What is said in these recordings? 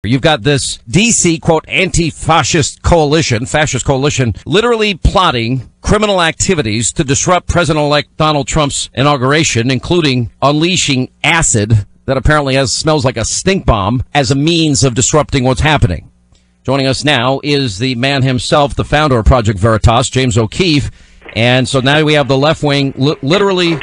You've got this DC, quote, anti-fascist coalition, literally plotting criminal activities to disrupt President-elect Donald Trump's inauguration, including unleashing acid that apparently smells like a stink bomb as a means of disrupting what's happening. Joining us now is the man himself, the founder of Project Veritas, James O'Keefe. And so now we have the left wing literally,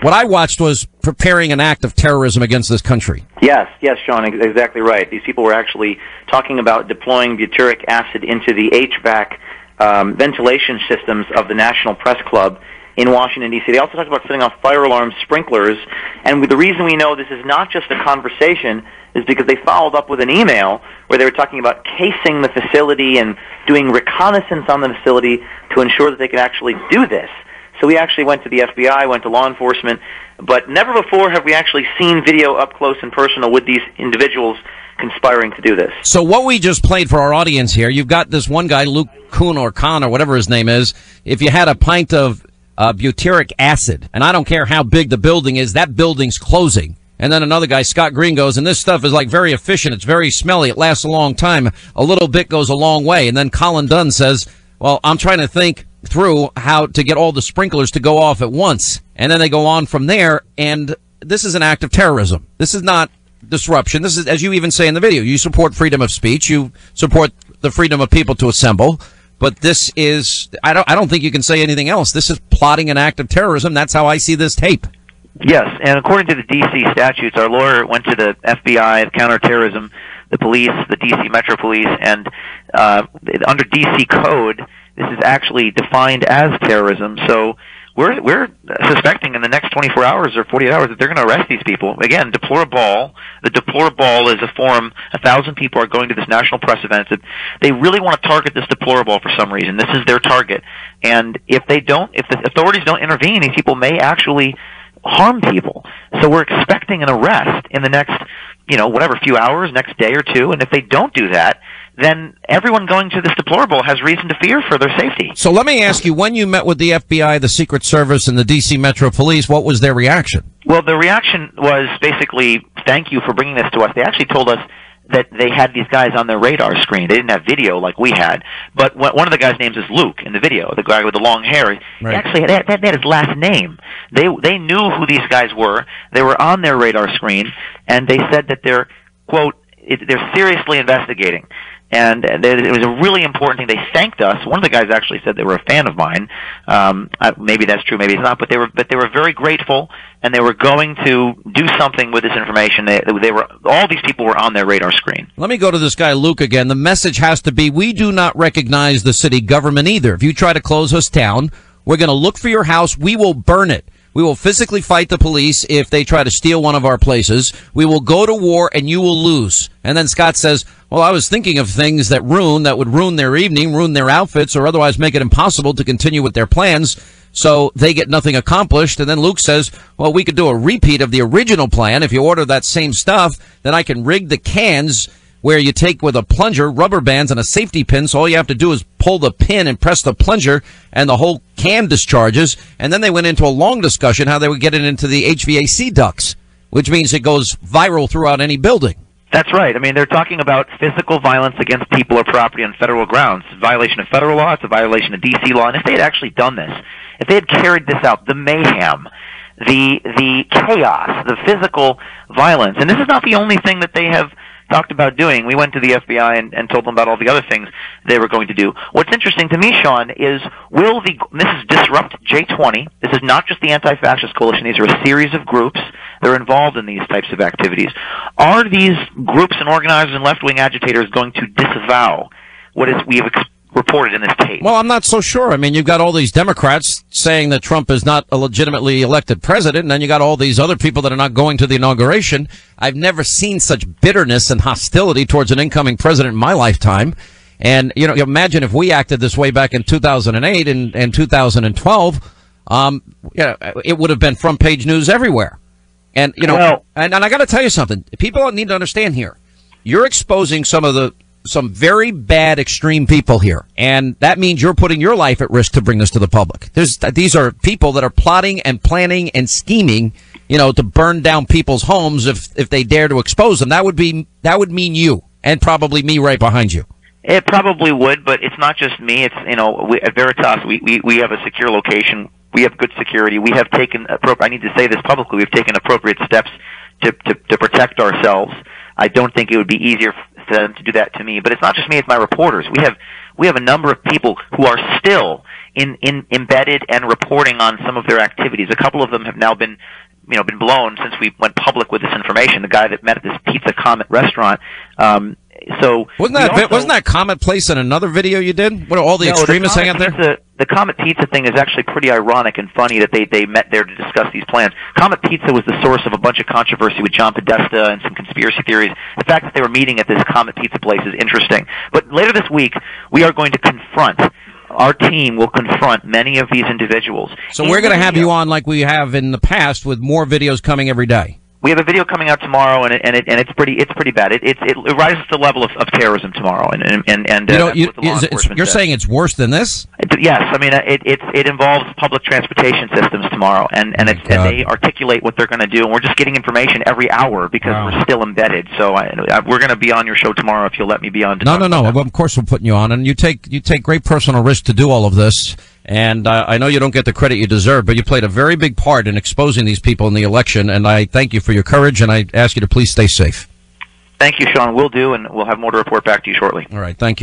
what I watched was preparing an act of terrorism against this country. Yes, Sean, exactly right. These people were actually talking about deploying butyric acid into the HVAC ventilation systems of the National Press Club in Washington, D.C. They also talked about setting off fire alarm sprinklers. And the reason we know this is not just a conversation is because they followed up with an email where they were talking about casing the facility and doing reconnaissance on the facility to ensure that they could actually do this. So we actually went to the FBI, went to law enforcement, but never before have we actually seen video up close and personal with these individuals conspiring to do this. So what we just played for our audience here, you've got this one guy, Luke Kuhn or Khan or whatever his name is. If you had a pint of butyric acid, and I don't care how big the building is, that building's closing. And then another guy, Scott Green, goes, and this stuff is like very efficient. It's very smelly. It lasts a long time. A little bit goes a long way. And then Colin Dunn says, well, I'm trying to think through how to get all the sprinklers to go off at once. And then they go on from there. And this is an act of terrorism. This is not disruption. This is, as you even say in the video, you support freedom of speech. You support the freedom of people to assemble. But this is, I don't think you can say anything else. This is plotting an act of terrorism. That's how I see this tape. Yes, and according to the D.C. statutes, our lawyer went to the FBI, the counterterrorism, the police, the D.C. Metro Police, and under D.C. code, this is actually defined as terrorism. So we're suspecting in the next 24 hours or 48 hours that they're going to arrest these people. Again, Deploraball. The Deploraball is a forum. 1,000 people are going to this national press event. They really want to target this Deploraball for some reason. This is their target. And if the authorities don't intervene, these people may actually harm people. So we're expecting an arrest in the next, few hours, next day or two. And if they don't do that, then everyone going to this Deploraball has reason to fear for their safety. So let me ask you, when you met with the FBI, the Secret Service, and the D.C. Metro Police, what was their reaction? Well, the reaction was basically, thank you for bringing this to us. They actually told us that they had these guys on their radar screen. They didn't have video like we had. But one of the guys' names is Luke in the video, the guy with the long hair. Right. He actually had his last name. They knew who these guys were. They were on their radar screen, and they said that they're, quote, they're seriously investigating. And it was a really important thing. They thanked us. One of the guys actually said they were a fan of mine. Maybe that's true, maybe it's not. But they were very grateful, and they were going to do something with this information. All these people were on their radar screen. Let me go to this guy Luke again. The message has to be: we do not recognize the city government either. If you try to close us down, we're going to look for your house. We will burn it. We will physically fight the police if they try to steal one of our places. We will go to war, and you will lose. And then Scott says, well, I was thinking of things that would ruin their evening, ruin their outfits, or otherwise make it impossible to continue with their plans, so they get nothing accomplished. And then Luke says, well, we could do a repeat of the original plan. If you order that same stuff, then I can rig the cans where you take with a plunger, rubber bands, and a safety pin, so all you have to do is pull the pin and press the plunger, and the whole can discharges. And then they went into a long discussion how they would get it into the HVAC ducts, which means it goes viral throughout any building. That's right. I mean, they're talking about physical violence against people or property on federal grounds. It's a violation of federal law. It's a violation of D.C. law. And if they had actually done this, if they had carried this out, the mayhem, the chaos, the physical violence, and this is not the only thing that they have talked about doing. We went to the FBI and told them about all the other things they were going to do. What's interesting to me, Sean, is this is Disrupt J20. This is not just the Anti-Fascist Coalition. These are a series of groups that are involved in these types of activities. Are these groups and organizers and left-wing agitators going to disavow what we have reported in this tape? Well, I'm not so sure. I mean, you've got all these Democrats saying that Trump is not a legitimately elected president, and then you got all these other people that are not going to the inauguration. I've never seen such bitterness and hostility towards an incoming president in my lifetime. And, you imagine if we acted this way back in 2008 and 2012, it would have been front page news everywhere. And, and I got to tell you something. People need to understand here. You're exposing some very bad extreme people here, and that means you're putting your life at risk to bring this to the public. These are people that are plotting and planning and scheming, to burn down people's homes if they dare to expose them. That would mean you. And probably me right behind you. It probably would, but it's not just me. It's, at Veritas, we have a secure location. We have good security. We have taken I need to say this publicly. We've taken appropriate steps to protect ourselves. I don't think it would be easier for them to do that to me. But it's not just me; it's my reporters. We have a number of people who are still embedded and reporting on some of their activities. A couple of them have now been blown since we went public with this information. The guy that met at this Pizza Comet restaurant. So wasn't that Comet Place in another video you did? What, all the extremists hang out there? The Comet Pizza thing is actually pretty ironic and funny that they met there to discuss these plans. Comet Pizza was the source of a bunch of controversy with John Podesta and some conspiracy theories. The fact that they were meeting at this Comet Pizza place is interesting. But later this week, we are going to our team will confront many of these individuals. So we're going to have you on like we have in the past with more videos coming every day. We have a video coming out tomorrow, and it's pretty bad. It rises to the level of terrorism tomorrow, you're saying it's worse than this? Yes, I mean it involves public transportation systems tomorrow, and they articulate what they're going to do, and we're just getting information every hour because we're still embedded. So we're going to be on your show tomorrow if you'll let me be on. No. Well, of course we're putting you on, and you take great personal risk to do all of this. And I know you don't get the credit you deserve, but you played a very big part in exposing these people in the election, and I thank you for your courage, and I ask you to please stay safe. Thank you, Sean. We'll do, and we'll have more to report back to you shortly. All right, thank you.